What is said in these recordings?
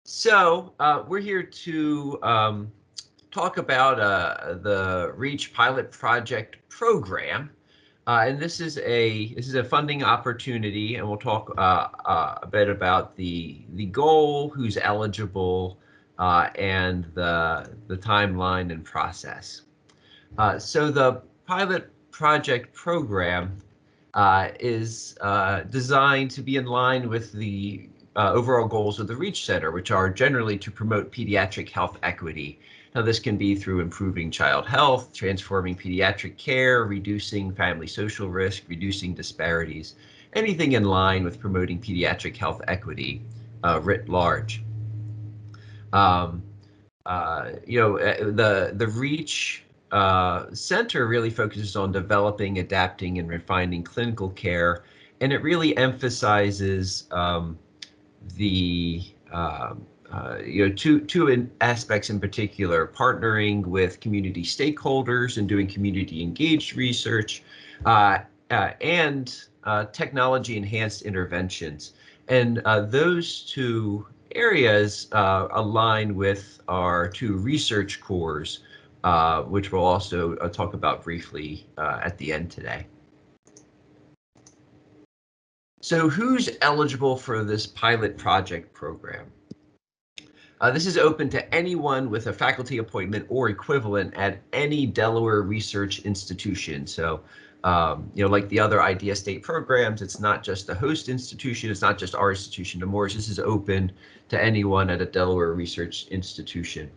We're here to talk about the REACH pilot project program, and this is a funding opportunity, and we'll talk a bit about the goal, who's eligible, and the timeline and process. So the pilot project program is designed to be in line with the overall goals of the REACH Center, which are generally to promote pediatric health equity. Now, this can be through improving child health, transforming pediatric care, reducing family social risk, reducing disparities, anything in line with promoting pediatric health equity writ large. The REACH Center really focuses on developing, adapting, and refining clinical care, and it really emphasizes two aspects in particular: partnering with community stakeholders and doing community engaged research, and technology enhanced interventions. And those two areas align with our two research cores, which we'll also talk about briefly at the end today. So who's eligible for this pilot project program? This is open to anyone with a faculty appointment or equivalent at any Delaware research institution. So, like the other IDEA state programs, it's not just the host institution, it's not just our institution. DeMoores, this is open to anyone at a Delaware research institution.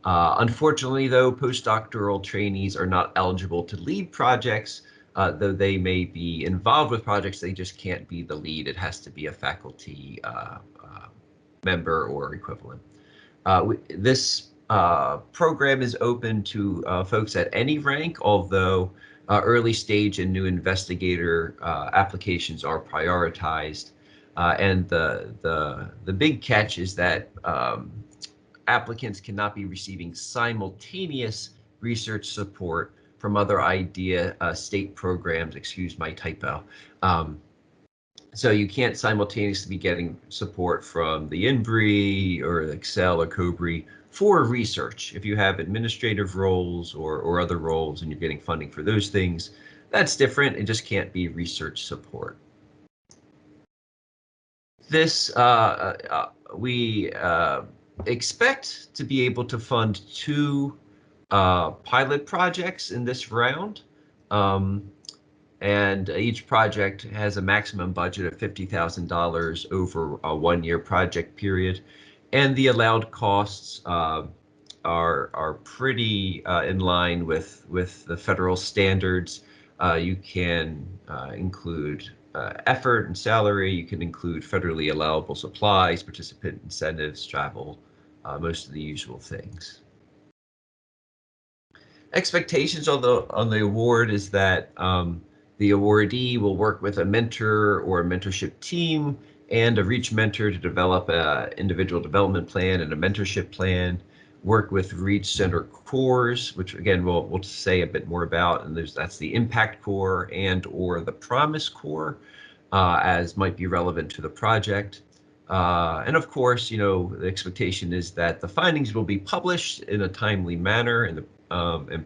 Unfortunately, though, postdoctoral trainees are not eligible to lead projects. Though they may be involved with projects, they just can't be the lead. It has to be a faculty member or equivalent. This program is open to folks at any rank, although early stage and new investigator applications are prioritized. And the big catch is that applicants cannot be receiving simultaneous research support from other IDEA state programs. Excuse my typo. So you can't simultaneously be getting support from the DE-INBRE or Excel or COBRE for research. If you have administrative roles or other roles and you're getting funding for those things, that's different. It just can't be research support. This we expect to be able to fund two pilot projects in this round, and each project has a maximum budget of $50,000 over a one-year project period, and the allowed costs are pretty in line with the federal standards. You can include effort and salary. You can include federally allowable supplies, participant incentives, travel, most of the usual things. Expectations on the award is that the awardee will work with a mentor or a mentorship team and a REACH mentor to develop an individual development plan and a mentorship plan, work with REACH Center cores, which again we'll say a bit more about, and that's the impact core and or the promise core, as might be relevant to the project. And of course, the expectation is that the findings will be published in a timely manner and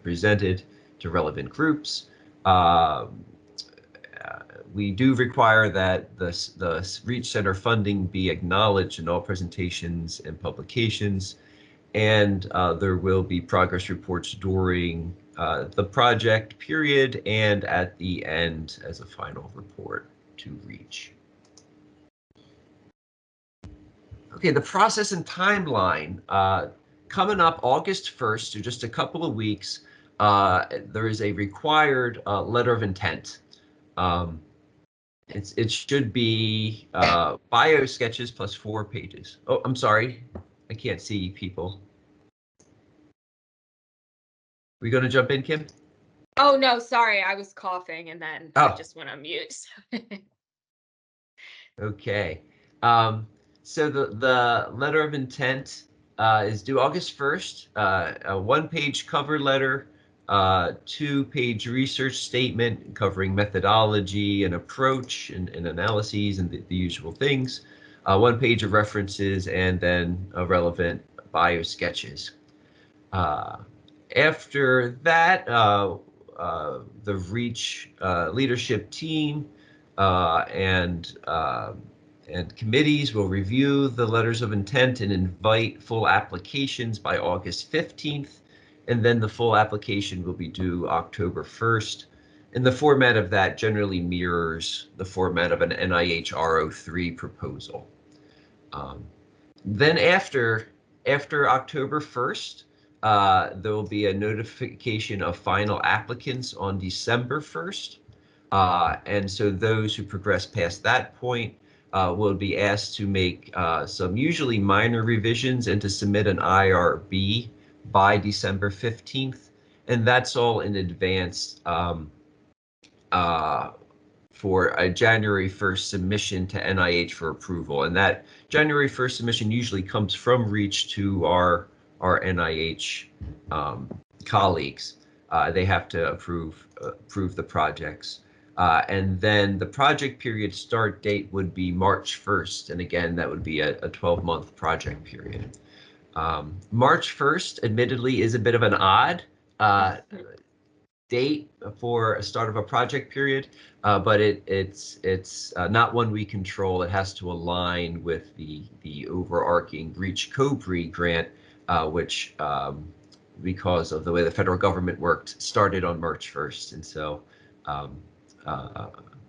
presented to relevant groups. We do require that the REACH Center funding be acknowledged in all presentations and publications, and there will be progress reports during the project period and at the end as a final report to REACH. Okay, the process and timeline. Coming up August 1st, so just a couple of weeks, there is a required letter of intent. It should be bio sketches plus 4 pages. Oh, I'm sorry, I can't see people. We going to jump in, Kim? Oh, no, sorry, I was coughing and then I just went on mute. Okay, so the letter of intent is due August 1st, a 1-page cover letter, 2-page research statement covering methodology and approach and analyses and the usual things, 1 page of references, and then relevant bio sketches. After that, the REACH leadership team and committees will review the letters of intent and invite full applications by August 15th, and then the full application will be due October 1st. And the format of that generally mirrors the format of an NIH R03 proposal. Then after October 1st, there will be a notification of final applicants on December 1st. And so those who progress past that point will be asked to make some usually minor revisions and to submit an IRB by December 15th. And that's all in advance for a January 1st submission to NIH for approval. And that January 1st submission usually comes from REACH to our NIH colleagues. They have to approve the projects. And then the project period start date would be March 1st. And again, that would be a 12-month project period. March 1st, admittedly, is a bit of an odd date for a start of a project period, but it's not one we control. It has to align with the overarching REACH COBRE grant, which, because of the way the federal government worked, started on March 1st. And so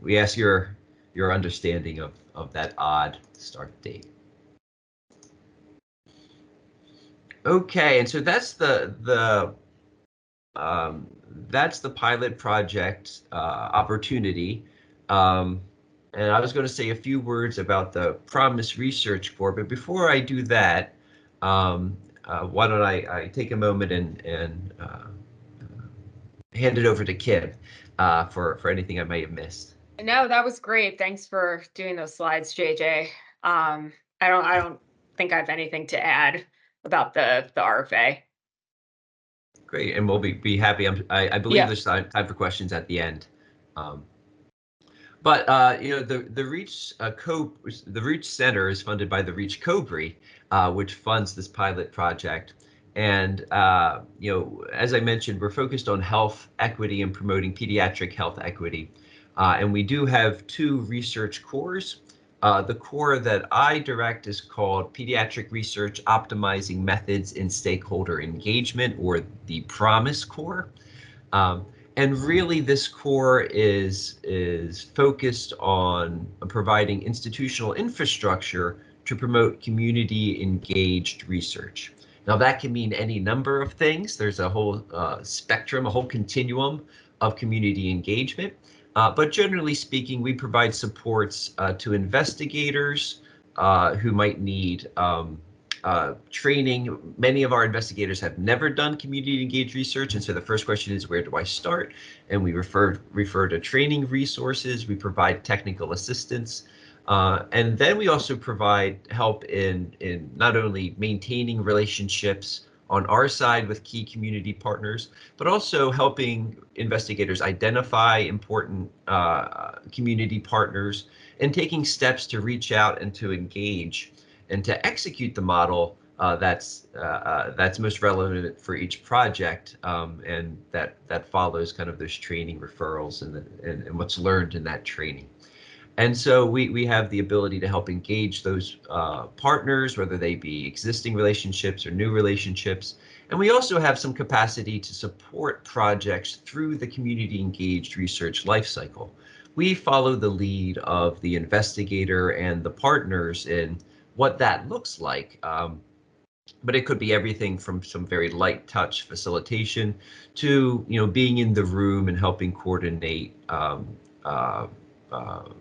we ask your understanding of that odd start date. Okay, and so that's the pilot project opportunity. And I was going to say a few words about the Promise Research Corps, but before I do that, why don't I take a moment and hand it over to Kim for anything I may have missed. No, that was great. Thanks for doing those slides, JJ. I don't think I have anything to add about the RFA. Great, and we'll be happy. I believe there's time for questions at the end. But you know, the REACH Center is funded by the REACH COBRE, which funds this pilot project. And you know, as I mentioned, we're focused on health equity and promoting pediatric health equity. And we do have 2 research cores. The core that I direct is called Pediatric Research Optimizing Methods in Stakeholder Engagement, or the Promise core. And really, this core is focused on providing institutional infrastructure to promote community engaged research. Now, that can mean any number of things. There's a whole spectrum, a whole continuum of community engagement. But generally speaking, we provide supports to investigators who might need training. Many of our investigators have never done community engaged research, and so the first question is, where do I start? And we refer to training resources. We provide technical assistance, and then we also provide help in not only maintaining relationships on our side with key community partners, but also helping investigators identify important community partners and taking steps to reach out and to engage and to execute the model that's most relevant for each project, and that follows kind of those training referrals and what's learned in that training. And so we have the ability to help engage those partners, whether they be existing relationships or new relationships. And we also have some capacity to support projects through the community engaged research lifecycle. We follow the lead of the investigator and the partners in what that looks like. But it could be everything from some very light touch facilitation to, you know, being in the room and helping coordinate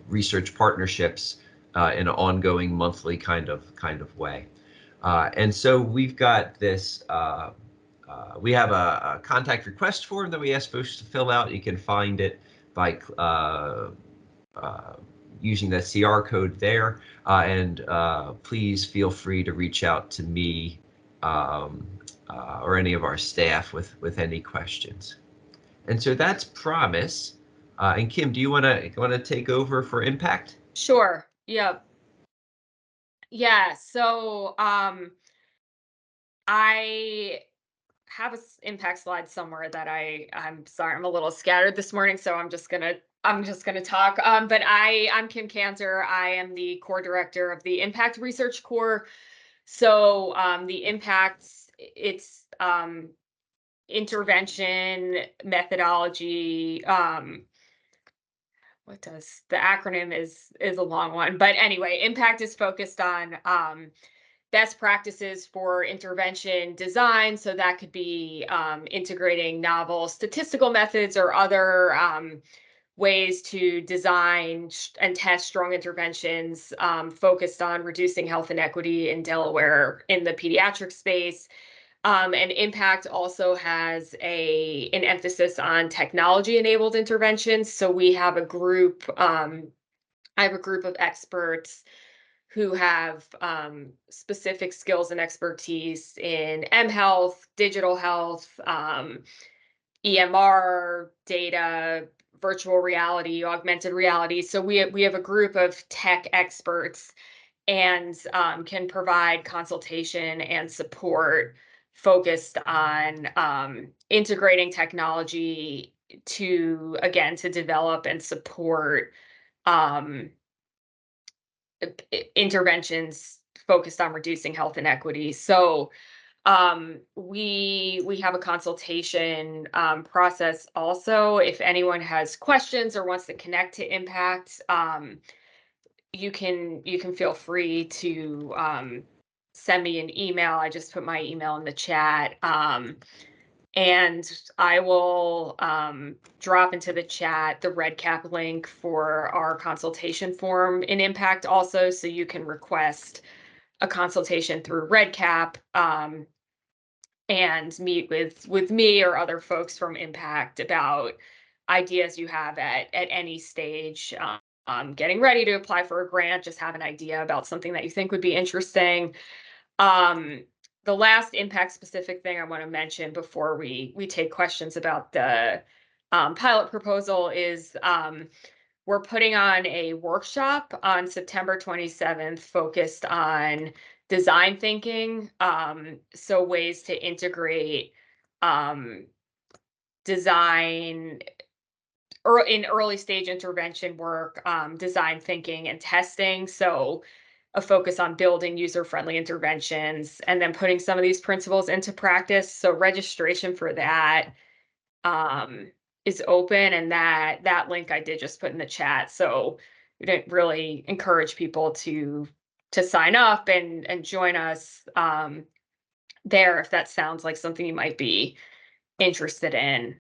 research partnerships in an ongoing monthly kind of way. And so we've got this, we have a contact request form that we ask folks to fill out. You can find it by using the CR code there, and please feel free to reach out to me or any of our staff with any questions. And so that's Promise. And Kim, do you want to take over for Impact? Sure. Yep. Yeah. So I have a impact slide somewhere that I'm sorry, I'm a little scattered this morning, so I'm just gonna talk. But I'm Kim Canter. I am the core director of the Impact Research Core. So the impacts, it's intervention methodology. What does the acronym is a long one, but anyway, impact is focused on best practices for intervention design. So that could be integrating novel statistical methods or other ways to design and test strong interventions focused on reducing health inequity in Delaware in the pediatric space. And Impact also has an emphasis on technology-enabled interventions. So we have a group. I have a group of experts who have specific skills and expertise in mHealth, digital health, EMR data, virtual reality, augmented reality. So we have a group of tech experts and can provide consultation and support focused on integrating technology to develop and support um, interventions focused on reducing health inequity. So we have a consultation process also. If anyone has questions or wants to connect to Impact, you can feel free to send me an email. I just put my email in the chat. And I will drop into the chat the RedCap link for our consultation form in Impact also, so you can request a consultation through RedCap and meet with me or other folks from Impact about ideas you have at any stage. Getting ready to apply for a grant, just have an idea about something that you think would be interesting. Um, the last impact specific thing I want to mention before we take questions about the pilot proposal is we're putting on a workshop on September 27th focused on design thinking. So ways to integrate um, design or in early stage intervention work, design thinking and testing. So a focus on building user-friendly interventions and then putting some of these principles into practice. So registration for that is open, and that link I did just put in the chat. So we didn't really encourage people to sign up and join us there if that sounds like something you might be interested in.